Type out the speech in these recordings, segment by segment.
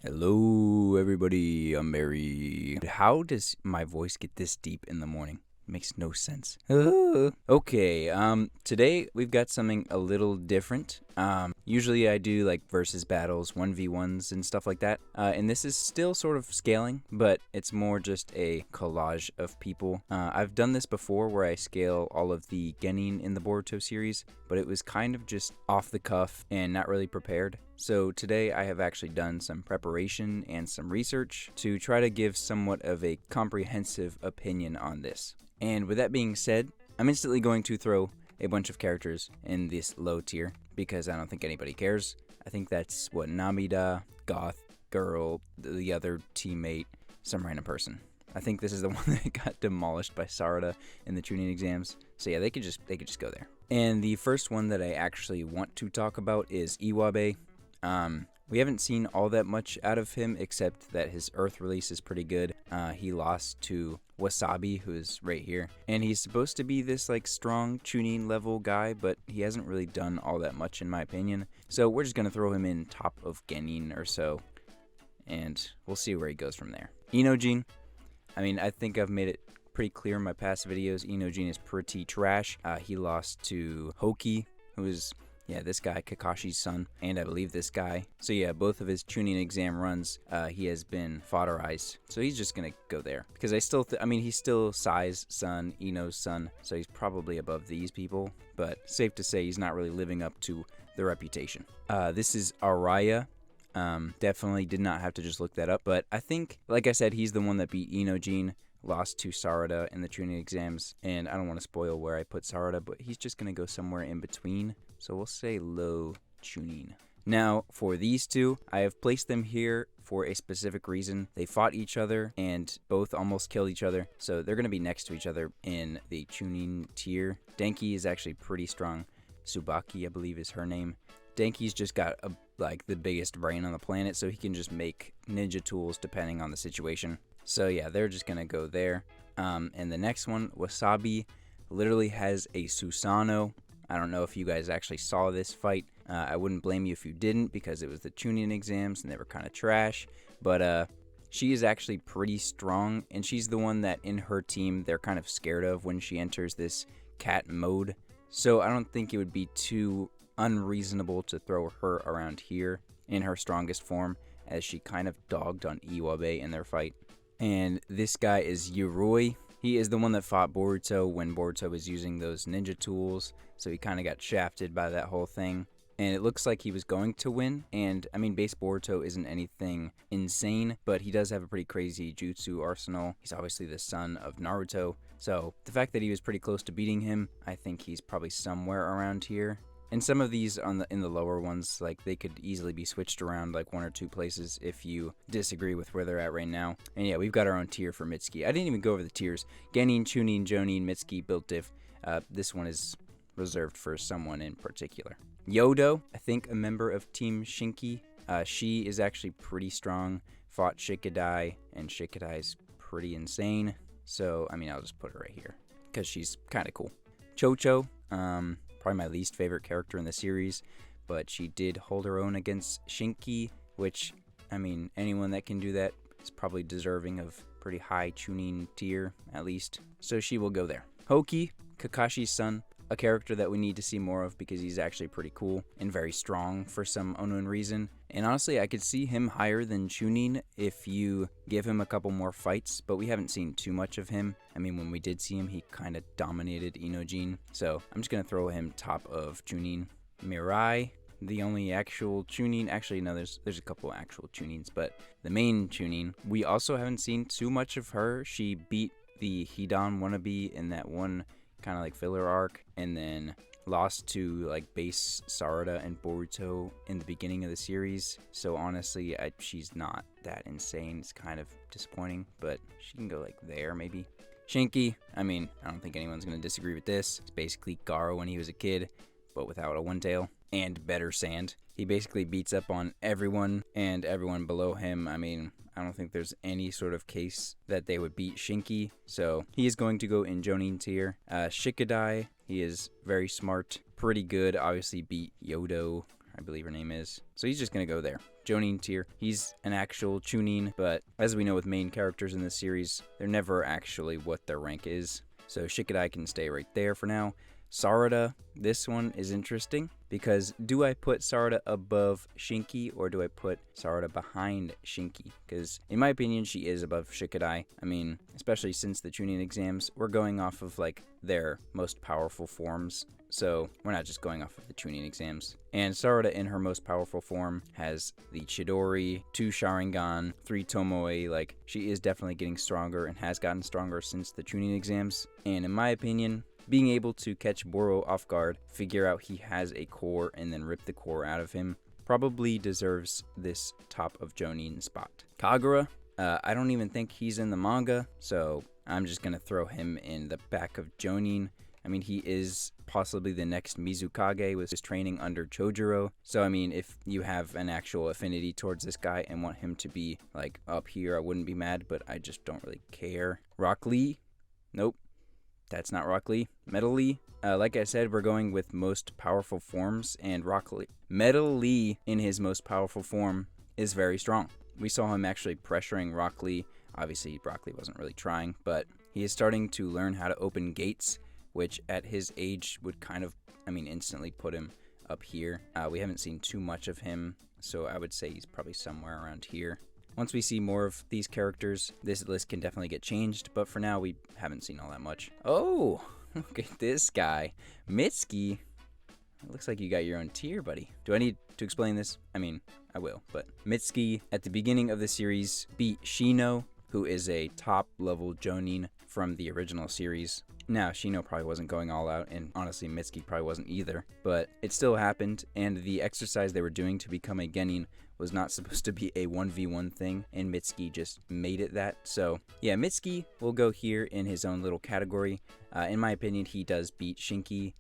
Hello, everybody. I'm Mary. How does my voice get this deep in the morning? Makes no sense. Okay, today we've got something a little different. Usually I do like versus battles, 1v1s and stuff like that. And this is still sort of scaling, but it's more just a collage of people. I've done this before where I scale all of the Genin in the Boruto series, but it was kind of just off the cuff and not really prepared. So today I have actually done some preparation and some research to try to give somewhat of a comprehensive opinion on this. And with that being said, I'm instantly going to throw a bunch of characters in this low tier because I don't think anybody cares. I think that's what Namida, Goth, Girl, the other teammate, some random person. I think this is the one that got demolished by Sarada in the tuning exams. So yeah, they could just go there. And the first one that I actually want to talk about is Iwabe. We haven't seen all that much out of him except that his Earth release is pretty good. He lost to Wasabi, who's right here, and he's supposed to be this like strong tuning level guy, but he hasn't really done all that much in my opinion. So we're just gonna throw him in top of Genin or so, and we'll see where he goes from there. Inojin, I mean, I think I've made it pretty clear in my past videos. Inojin is pretty trash. He lost to Hoki, who is this guy, Kakashi's son, and I believe this guy. So yeah, both of his tuning exam runs, he has been fodderized. So he's just gonna go there because he's still Sai's son, Ino's son, so he's probably above these people. But safe to say he's not really living up to the reputation. This is Araya. Definitely did not have to just look that up, but I think, like I said, he's the one that beat Inojin. Lost to Sarada in the tuning exams, and I don't want to spoil where I put Sarada, but he's just going to go somewhere in between, so we'll say low tuning. Now, for these two, I have placed them here for a specific reason. They fought each other, and both almost killed each other, so they're going to be next to each other in the tuning tier. Denki is actually pretty strong. Tsubaki, I believe, is her name. Denki's just got the biggest brain on the planet, so he can just make ninja tools depending on the situation. So yeah, they're just gonna go there. And the next one, Wasabi, literally has a Susanoo. I don't know if you guys actually saw this fight. I wouldn't blame you if you didn't because it was the tuning exams and they were kind of trash. But she is actually pretty strong, and she's the one that in her team they're kind of scared of when she enters this cat mode. So I don't think it would be too unreasonable to throw her around here in her strongest form, as she kind of dogged on Iwabe in their fight. And this guy is Yuroy. He is the one that fought Boruto when Boruto was using those ninja tools, so he kind of got shafted by that whole thing. And it looks like he was going to win, and I mean, base Boruto isn't anything insane, but he does have a pretty crazy jutsu arsenal. He's obviously the son of Naruto, so the fact that he was pretty close to beating him, I think he's probably somewhere around here. And some of these in the lower ones, like they could easily be switched around like one or two places if you disagree with where they're at right now. And yeah, we've got our own tier for Mitsuki. I didn't even go over the tiers. Genin, Chunin, Jonin, Mitsuki, built diff. This one is reserved for someone in particular. Yodo, I think a member of Team Shinki. She is actually pretty strong. Fought Shikadai, and Shikadai's pretty insane. So, I mean, I'll just put her right here because she's kind of cool. Chocho, probably my least favorite character in the series, but she did hold her own against Shinki, which, I mean, anyone that can do that is probably deserving of pretty high tuning tier, at least. So she will go there. Hoki, Kakashi's son, a character that we need to see more of because he's actually pretty cool and very strong for some unknown reason. And honestly, I could see him higher than Chunin if you give him a couple more fights, but we haven't seen too much of him. I mean, when we did see him, he kind of dominated Inojin. So I'm just going to throw him top of Chunin. Mirai, the only actual Chunin. Actually, no, there's a couple actual Chunins, but the main Chunin. We also haven't seen too much of her. She beat the Hidan wannabe in that one kind of like filler arc, and then lost to like base Sarada and Boruto in the beginning of the series. So honestly, she's not that insane. It's kind of disappointing, but she can go like there maybe. Shinki, I mean, I don't think anyone's going to disagree with this. It's basically Garo when he was a kid, but without a one tail and better sand. He basically beats up on everyone and everyone below him. I mean, I don't think there's any sort of case that they would beat Shinki, so he is going to go in Jonin tier. Shikadai, he is very smart, pretty good, obviously beat Yodo, I believe her name is. So he's just going to go there. Jonin tier. He's an actual chunin, but as we know with main characters in this series, they're never actually what their rank is. So Shikadai can stay right there for now. Sarada, this one is interesting because do I put Sarada above Shinki or do I put Sarada behind Shinki? Because in my opinion, she is above Shikadai. I mean, especially since the Chunin exams, we're going off of like their most powerful forms. So we're not just going off of the Chunin exams. And Sarada in her most powerful form has the Chidori, 2 Sharingan, 3 Tomoe. Like, she is definitely getting stronger and has gotten stronger since the Chunin exams. And in my opinion, being able to catch Boro off guard, figure out he has a core, and then rip the core out of him probably deserves this top of Jonin spot. Kagura, I don't even think he's in the manga, so I'm just going to throw him in the back of Jonin. I mean, he is possibly the next Mizukage with his training under Chojuro. So, I mean, if you have an actual affinity towards this guy and want him to be, like, up here, I wouldn't be mad, but I just don't really care. Rock Lee? Nope. That's not Rock Lee. Metal Lee? Like I said, we're going with most powerful forms, and Rock Lee. Metal Lee, in his most powerful form, is very strong. We saw him actually pressuring Rock Lee. Obviously, Rock Lee wasn't really trying, but he is starting to learn how to open gates, which at his age would kind of, instantly put him up here. We haven't seen too much of him, so I would say he's probably somewhere around here. Once we see more of these characters, this list can definitely get changed, but for now, we haven't seen all that much. Oh, look at this guy. Mitsuki. It looks like you got your own tier, buddy. Do I need to explain this? I will, but Mitsuki, at the beginning of the series, beat Shino, who is a top-level Jonin from the original series. Now, Shino probably wasn't going all out, and honestly, Mitsuki probably wasn't either, but it still happened, and the exercise they were doing to become a Genin was not supposed to be a 1v1 thing, and Mitsuki just made it that. So, yeah, Mitsuki will go here in his own little category. In my opinion, he does beat Shinki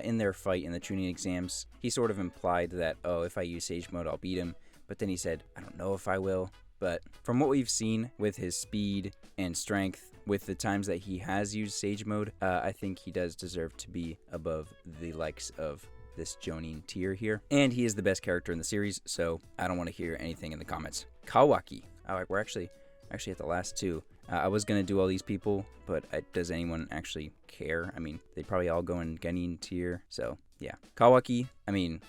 in their fight in the Chunin exams. He sort of implied that, oh, if I use Sage Mode, I'll beat him, but then he said, I don't know if I will. But from what we've seen with his speed and strength, with the times that he has used Sage Mode, I think he does deserve to be above the likes of this Jonin tier here. And he is the best character in the series, so I don't want to hear anything in the comments. Kawaki. We're actually at the last two. I was going to do all these people, but does anyone actually care? They probably all go in Genin tier, so yeah. Kawaki,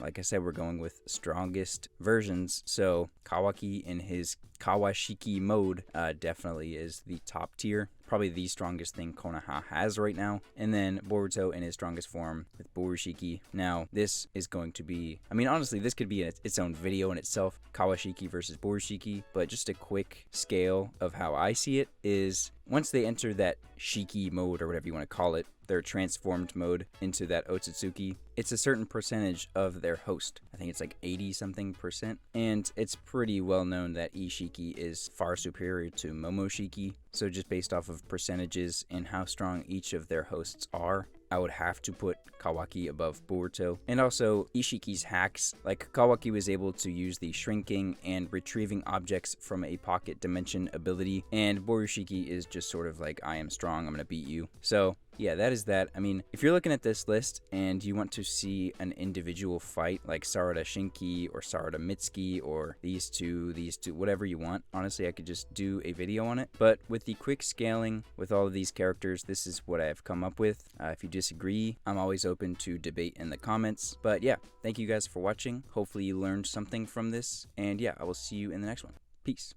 like I said, we're going with strongest versions, so Kawaki in his Kawashiki mode definitely is the top tier. Probably the strongest thing Konoha has right now. And then Boruto in his strongest form with Boroshiki. Now, this is going to be... honestly, this could be its own video in itself. Kawashiki versus Boroshiki. But just a quick scale of how I see it is... once they enter that Shiki mode, or whatever you want to call it, their transformed mode into that Otsutsuki, it's a certain percentage of their host. I think it's like 80-something%. And it's pretty well known that Ishiki is far superior to Momoshiki. So just based off of percentages and how strong each of their hosts are, I would have to put Kawaki above Boruto. And also, Ishiki's hacks, like Kawaki was able to use the shrinking and retrieving objects from a pocket dimension ability, and Boroshiki is just sort of like, I am strong, I'm gonna beat you. So yeah, that is that. If you're looking at this list and you want to see an individual fight like Sarada Shinki or Sarada Mitsuki or these two, whatever you want, honestly, I could just do a video on it. But with the quick scaling with all of these characters, this is what I've come up with. If you disagree, I'm always open to debate in the comments. But yeah, thank you guys for watching. Hopefully you learned something from this. And yeah, I will see you in the next one. Peace.